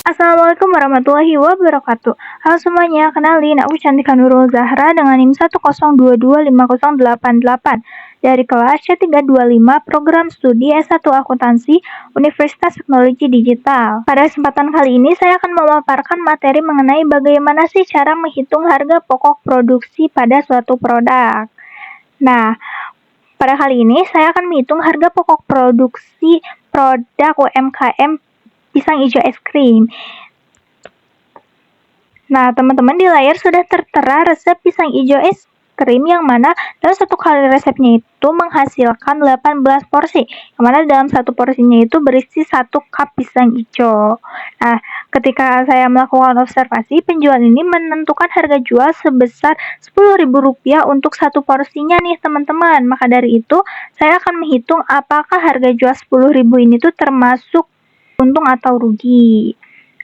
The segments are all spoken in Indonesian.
Assalamualaikum warahmatullahi wabarakatuh. Halo semuanya, kenalin aku Cantika Nurul Zahra dengan NIM 102250888 dari kelas C325 Program Studi S1 Akuntansi Universitas Teknologi Digital. Pada kesempatan kali ini saya akan memaparkan materi mengenai bagaimana sih cara menghitung harga pokok produksi pada suatu produk. Nah, pada kali ini saya akan menghitung harga pokok produksi produk UMKM pisang hijau es krim. Nah, teman-teman di layar sudah tertera resep pisang hijau es krim yang mana dalam satu kali resepnya itu menghasilkan 18 porsi. Yang mana dalam satu porsinya itu berisi 1 cup pisang hijau. Nah, ketika saya melakukan observasi, penjual ini menentukan harga jual sebesar Rp10.000 untuk satu porsinya nih, teman-teman. Maka dari itu, saya akan menghitung apakah harga jual Rp10.000 ini tuh termasuk untung atau rugi.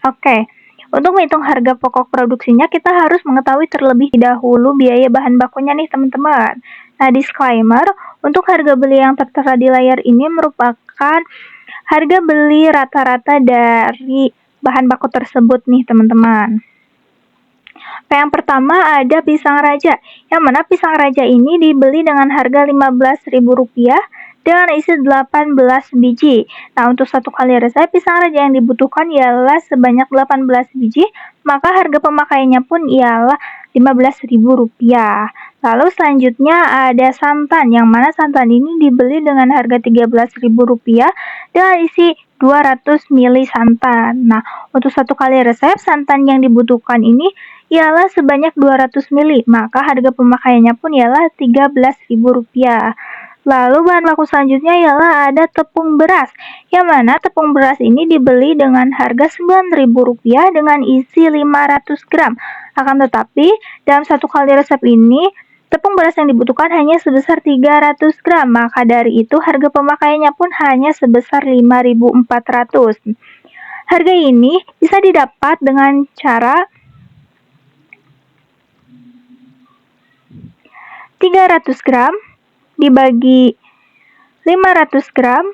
Oke, untuk menghitung harga pokok produksinya kita harus mengetahui terlebih dahulu biaya bahan bakunya nih teman-teman. Nah, disclaimer, untuk harga beli yang tertera di layar ini merupakan harga beli rata-rata dari bahan baku tersebut nih teman-teman. Yang pertama ada pisang raja, yang mana pisang raja ini dibeli dengan harga Rp15.000 dengan isi 18 biji. Nah, untuk satu kali resep pisang raja yang dibutuhkan ialah sebanyak 18 biji, maka harga pemakaiannya pun ialah Rp15.000. Lalu selanjutnya ada santan, yang mana santan ini dibeli dengan harga Rp13.000 dengan isi 200 ml santan. Nah, untuk satu kali resep santan yang dibutuhkan ini ialah sebanyak 200 ml, maka harga pemakaiannya pun ialah Rp13.000. Lalu bahan baku selanjutnya ialah ada tepung beras, yang mana tepung beras ini dibeli dengan harga Rp9.000 dengan isi 500 gram. Akan tetapi, dalam satu kali resep ini, tepung beras yang dibutuhkan hanya sebesar 300 gram, maka dari itu harga pemakaiannya pun hanya sebesar Rp5.400. Harga ini bisa didapat dengan cara 300 gram dibagi 500 gram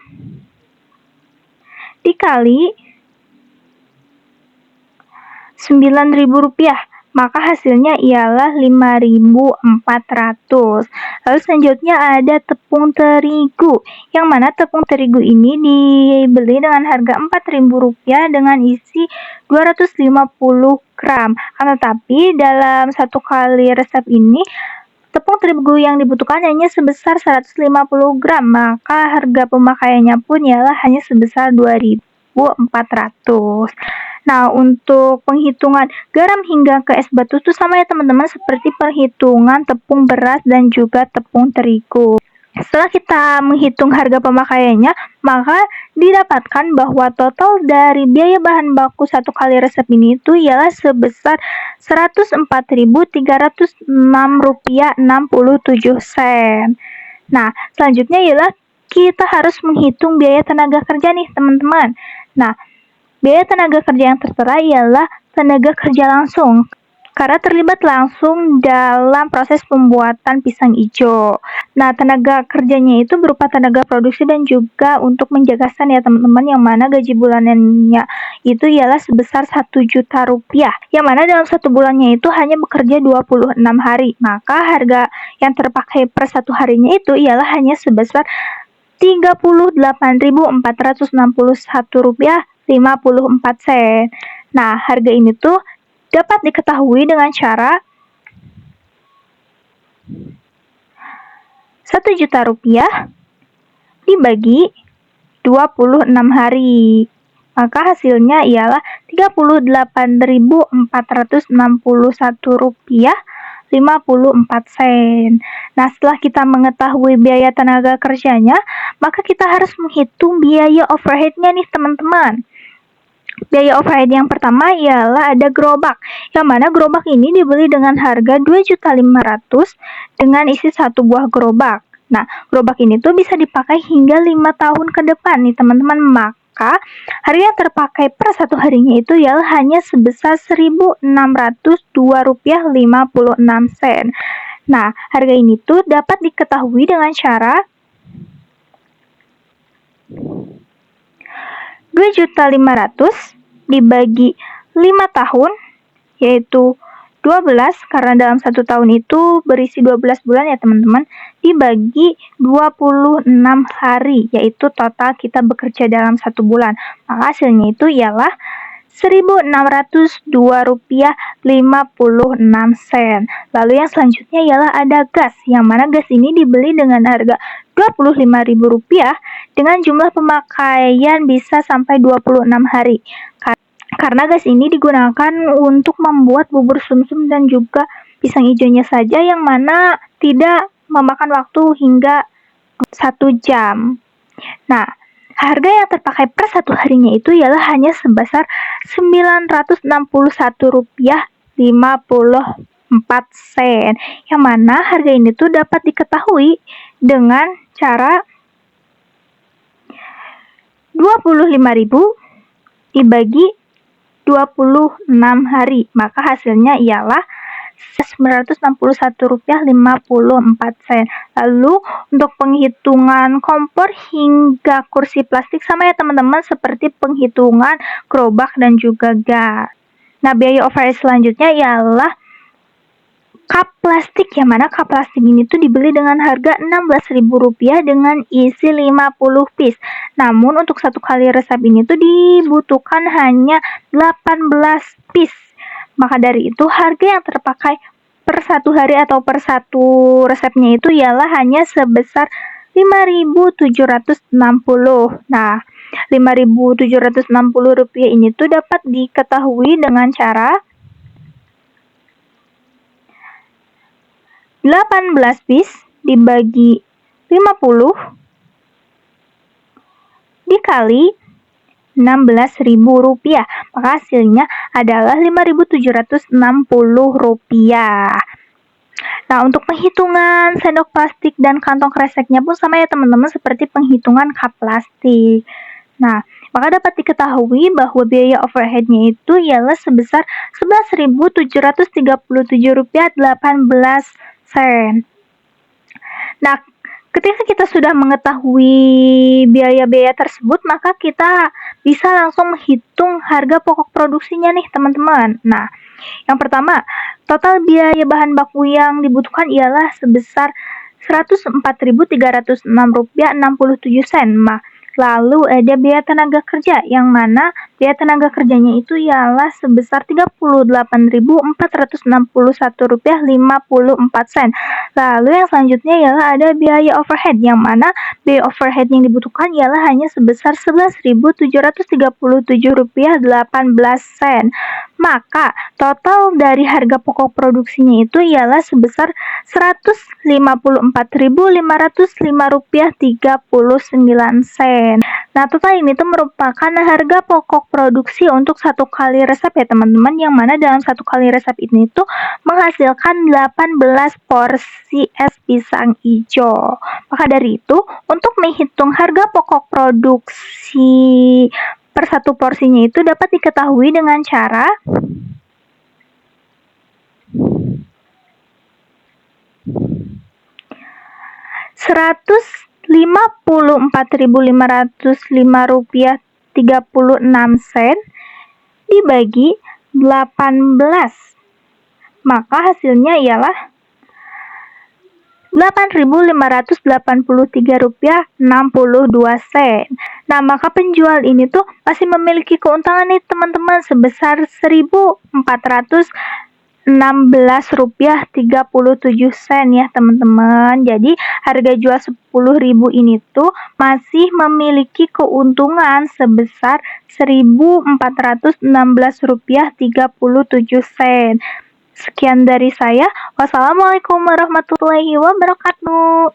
dikali Rp9.000, maka hasilnya ialah Rp5.400. Lalu selanjutnya ada tepung terigu, yang mana tepung terigu ini dibeli dengan harga Rp4.000 dengan isi 250 gram. Tetapi dalam satu kali resep ini tepung terigu yang dibutuhkan hanya sebesar 150 gram, maka harga pemakaiannya pun ialah hanya sebesar Rp2.400. Nah, untuk penghitungan garam hingga ke es batu itu sama ya teman-teman, seperti perhitungan tepung beras dan juga tepung terigu. Setelah kita menghitung harga pemakaiannya, maka didapatkan bahwa total dari biaya bahan baku satu kali resep ini itu ialah sebesar Rp104.306.67. Nah, selanjutnya ialah kita harus menghitung biaya tenaga kerja nih teman-teman. Nah, biaya tenaga kerja yang tertera ialah tenaga kerja langsung, karena terlibat langsung dalam proses pembuatan pisang hijau. Nah, tenaga kerjanya itu berupa tenaga produksi dan juga untuk menjaga stand ya teman-teman, yang mana gaji bulanannya itu ialah sebesar Rp1 juta, yang mana dalam satu bulannya itu hanya bekerja 26 hari. Maka harga yang terpakai per satu harinya itu ialah hanya sebesar Rp38.461.54. Nah, harga ini tuh dapat diketahui dengan cara Rp1 juta dibagi 26 hari. Maka hasilnya ialah Rp38.461.54. Nah, setelah kita mengetahui biaya tenaga kerjanya, maka kita harus menghitung biaya overhead-nya nih teman-teman. Biaya overhead yang pertama ialah ada gerobak, yang mana gerobak ini dibeli dengan harga Rp2.500.000 dengan isi 1 buah gerobak. Nah, gerobak ini tuh bisa dipakai hingga 5 tahun ke depan nih teman-teman, maka harga yang terpakai per satu harinya itu ialah hanya sebesar Rp1.602.56. Nah, harga ini tuh dapat diketahui dengan cara Rp2.500.000 dibagi 5 tahun, yaitu 12, karena dalam 1 tahun itu berisi 12 bulan ya teman-teman, dibagi 26 hari, yaitu total kita bekerja dalam 1 bulan. Maka hasilnya itu ialah Rp1.602.56. Lalu yang selanjutnya ialah ada gas, yang mana gas ini dibeli dengan harga Rp25.000 dengan jumlah pemakaian bisa sampai 26 hari. Karena gas ini digunakan untuk membuat bubur sumsum dan juga pisang hijaunya saja, yang mana tidak memakan waktu hingga 1 jam. Nah, harga yang terpakai per 1 harinya itu ialah hanya sebesar Rp961.54, yang mana harga ini tuh dapat diketahui dengan cara 25.000 dibagi 26 hari, maka hasilnya ialah Rp961.54. Lalu untuk penghitungan kompor hingga kursi plastik sama ya teman-teman, seperti penghitungan gerobak dan juga gas. Nah, biaya overhead selanjutnya ialah cup plastik, yang mana cup plastik ini tuh dibeli dengan harga Rp16.000 dengan isi 50 piece. Namun untuk 1 kali resep ini tuh dibutuhkan hanya 18 piece. Maka dari itu harga yang terpakai per 1 hari atau per 1 resepnya itu ialah hanya sebesar Rp5.760. Nah, Rp5.760 ini tuh dapat diketahui dengan cara 18 piece dibagi 50 dikali Rp16.000, maka hasilnya adalah Rp5.760. Nah, untuk penghitungan sendok plastik dan kantong kreseknya pun sama ya teman-teman, seperti penghitungan cup plastik. Nah, maka dapat diketahui bahwa biaya overheadnya itu ialah sebesar Rp11.737.18. Nah, ketika kita sudah mengetahui biaya-biaya tersebut, maka kita bisa langsung menghitung harga pokok produksinya nih teman-teman. Nah, yang pertama, total biaya bahan baku yang dibutuhkan ialah sebesar Rp104.306.67. Lalu ada biaya tenaga kerja, yang mana biaya tenaga kerjanya itu ialah sebesar Rp38.461.54. Lalu yang selanjutnya ialah ada biaya overhead, yang mana biaya overhead yang dibutuhkan ialah hanya sebesar Rp11.777.18. Maka total dari harga pokok produksinya itu ialah sebesar Rp154.505.39. Nah, total ini tuh merupakan harga pokok produksi untuk 1 kali resep ya teman-teman, yang mana dalam 1 kali resep ini tuh menghasilkan 18 porsi es pisang hijau. Maka dari itu, untuk menghitung harga pokok produksi per 1 porsinya itu dapat diketahui dengan cara 154.505.36 dibagi 18. Maka hasilnya ialah Rp8.583.62. Nah, maka penjual ini tuh masih memiliki keuntungan nih teman-teman sebesar Rp1.416.37 ya teman-teman. Jadi harga jual Rp10.000 ini tuh masih memiliki keuntungan sebesar Rp1.416.37. Sekian dari saya. Wassalamualaikum warahmatullahi wabarakatuh.